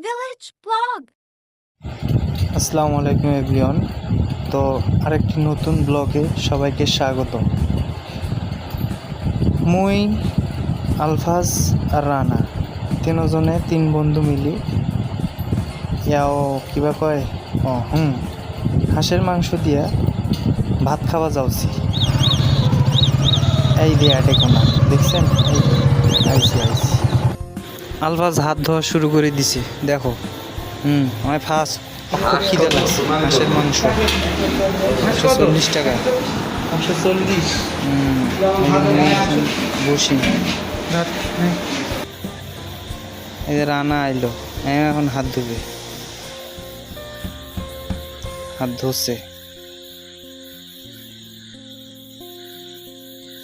Village blog. আসসালামু আলাইকুম everyone. তো আরেকটি নতুন ব্লগে সবাইকে স্বাগত। মুই আলফাজ আর রানা তিনজনে তিন বন্ধু মিলি ইয়াও কিবা কয় হাঁসের মাংস দিয়া ভাত খাওয়া যাচ্ছি। এই দিয়ে কোনা দেখছেন, এই আইসি আলফাজ হাত ধোয়া শুরু করে দিছে। দেখো আমার ফার্স্ট খুব খিদে লাগছে। হাঁসের মাংস 140 টাকা। 140 বসি এই যে রানা আইলো, এখন হাত ধুবে, হাত ধুচ্ছে,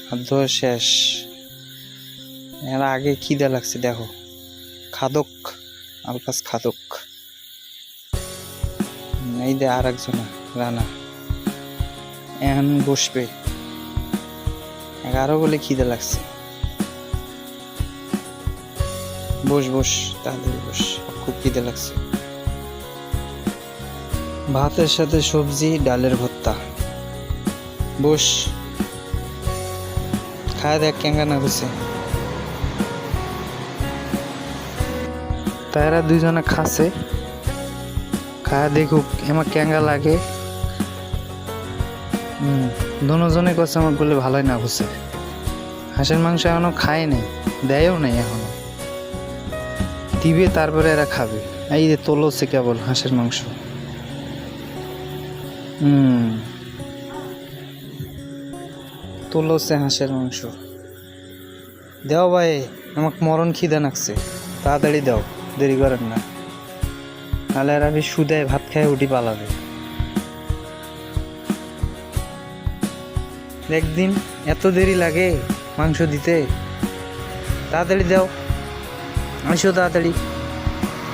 হাত ধোয়া শেষ। এর আগে খিদে লাগছে। দেখো খাদক, আলফাজ খাদক। এই দে আর একজন রানা এখন বসবে। আরো বলে খিদে লাগছে। বস বস তাড়াতাড়ি বস, খুব খিদে লাগছে। ভাতের সাথে সবজি, ডালের ভর্তা। বস খায় দেখ কেঙ্গা না হচ্ছে। তারা দুইজনে খাচ্ছে, খায় দেখুক আমার কেঙ্গা লাগে। দুজনে করছে আমার বলে ভালোই না হচ্ছে। হাঁসের মাংস এখনো খায় নাই, দেয়ও নাই, এখনো দিবে, তারপরে এরা খাবে। এই যে তোলছে কেবল হাঁসের মাংস। তোলছে হাঁসের মাংস। দেও ভাই, আমাকে মরণ খিদে নাকছে, তাড়াতাড়ি দাও, দেরি করেন না, নাহলে এরা সুদায় ভাত খায় উঠি পালাবে। একদিন এত দেরি লাগে মাংস দিতে, তাড়াতাড়ি দাও, আইসো তাড়াতাড়ি,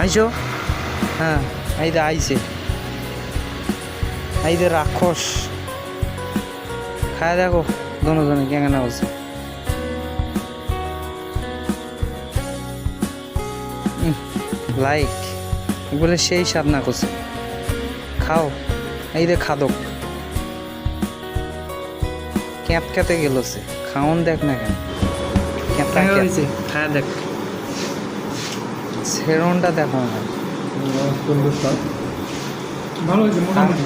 আইসো। হ্যাঁ এই দে আইসে, এই দে রাক্ষস। খায় দেখো দুজনে কেমন বলছে। লাইক বলে সেই স্বাদ না করছে। খাও, এই দে খাদক ক্যাঁত ক্যাঁতে গেলছে। খাওন দেখ না কেন, ক্যাঁতা হয়েছে। খায় দেখ, সেরনটা দেখো না। ভালো হয়েছে, মোটামুটি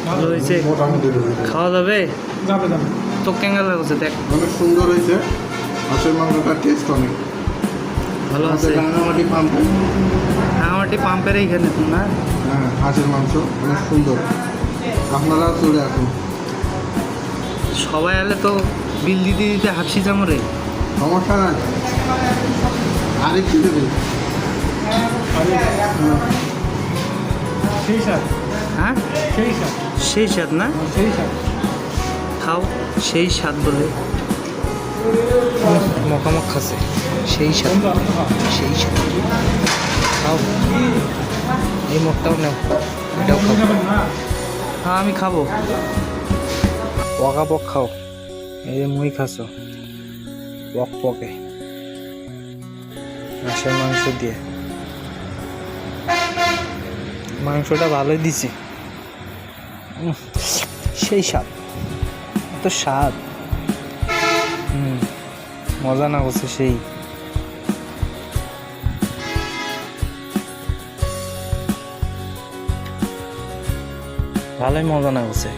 ভালো হয়েছে, খাওয়া যাবে। তো কেঙ্গা লাগছে দেখ, অনেক সুন্দর হয়েছে। হাঁসের মাংসটার টেস্ট অনেক ভালো আছে। রাঙামাটি পাম্পে, রাঙামাটি পাম্পের এইখানে তো না? হ্যাঁ, হাঁসের মাংস অনেক সুন্দর। আপনারা চলে আসুন। সবাই এলে তো বিল দিতে দিতে হাফসি যামরে। সমস্যা নাই, আরেকটু দেবে। সেই স্বাদ, হ্যাঁ সেই স্বাদ, সেই স্বাদ না? সেই স্বাদ। খাও, সেই স্বাদ বলে মকামক খাচ্ছে। সেই স্বাদ, সেই স্বাদ। খাও, এই মগটাও নাও, এটাও খাও। হ্যাঁ আমি খাবো, পকা পক খাও। এই যে মুই খাচ্ছ পক পকে হাঁসের মাংস দিয়ে। মাংসটা ভালোই দিছি, সেই স্বাদ, এত স্বাদ। মজা না করছে সেই। ভালোই মজা না করছে।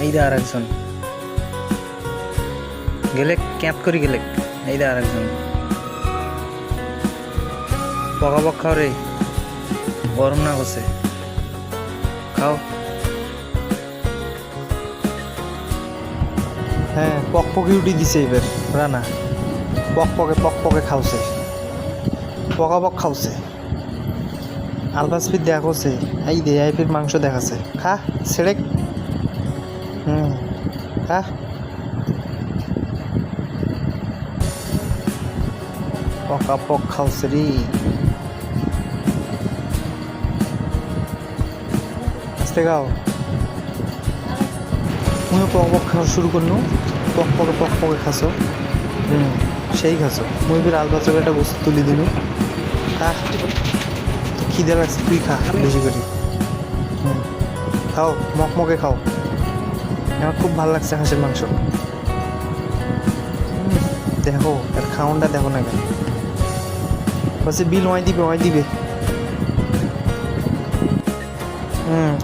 এই দে আর একজন গেলে, ক্যাপ করে গেলে। এই দে আর একজন পকা পক খাও রে, গরম না করছে, খাও। হ্যাঁ পক পকে উঠি দিছে এবার রানা, পক পকে খাওছে, পকা পক খাওছে। আলফাজ ফির দেখছে, এই দে এই ফির মাংস দেখাচ্ছে। খা ছেড়ে, খা। পকা পক খাওছে রে। আস্তে খাও। মুই পক পক খাওয়া শুরু করলো, পক পকে খাসো। সেই খাচ্ছ মুরগির আলবা চোখাটা বস্তু তুলি দিন খা খিদে লাগছে তুই খা বেশি করে খাও মকমকে খাও আমার খুব ভালো লাগছে হাঁসের মাংস দেখো আর খাওয়ানটা দেখো না কেন বলছে বিল ওয়াই দিবে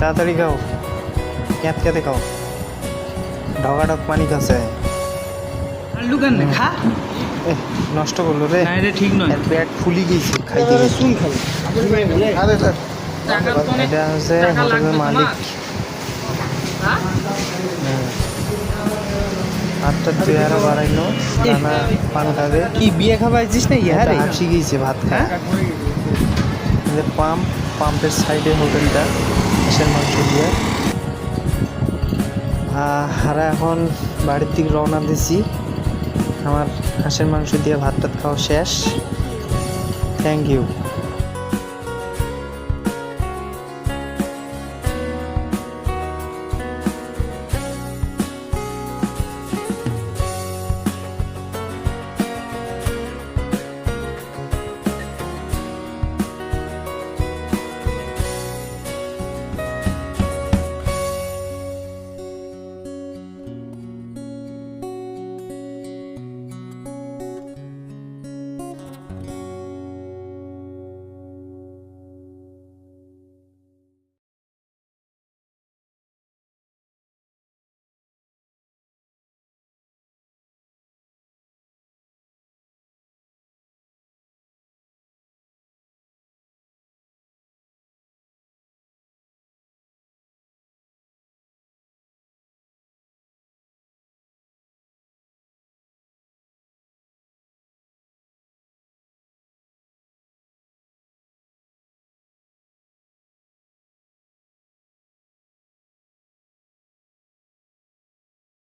তাড়াতাড়ি খাও ক্যাতে খাও ঢকা পানি খাচ্ছে আলু কেন খা নষ্ট করলো রে না এটা ঠিক নয় এর পেট ফুলি গেছে খাইতে গেছে শুন খাবে আরে স্যার এটা হচ্ছে হোটেলের মালিক ভাতটা তুই আরো বাড়াইলো দানা পান খাবে কি বিয়ে খাবাইছিস না ইয়া রে হাসি গিয়েছে ভাত খায় পাম্পের সাইডে হোটেলটা হাঁসের মাংস দিয়ে হারা এখন বাড়ির দিকে রওনা দিছি আমার হাঁসের মাংস দিয়ে ভাত টাত খাওয়া শেষ থ্যাংক ইউ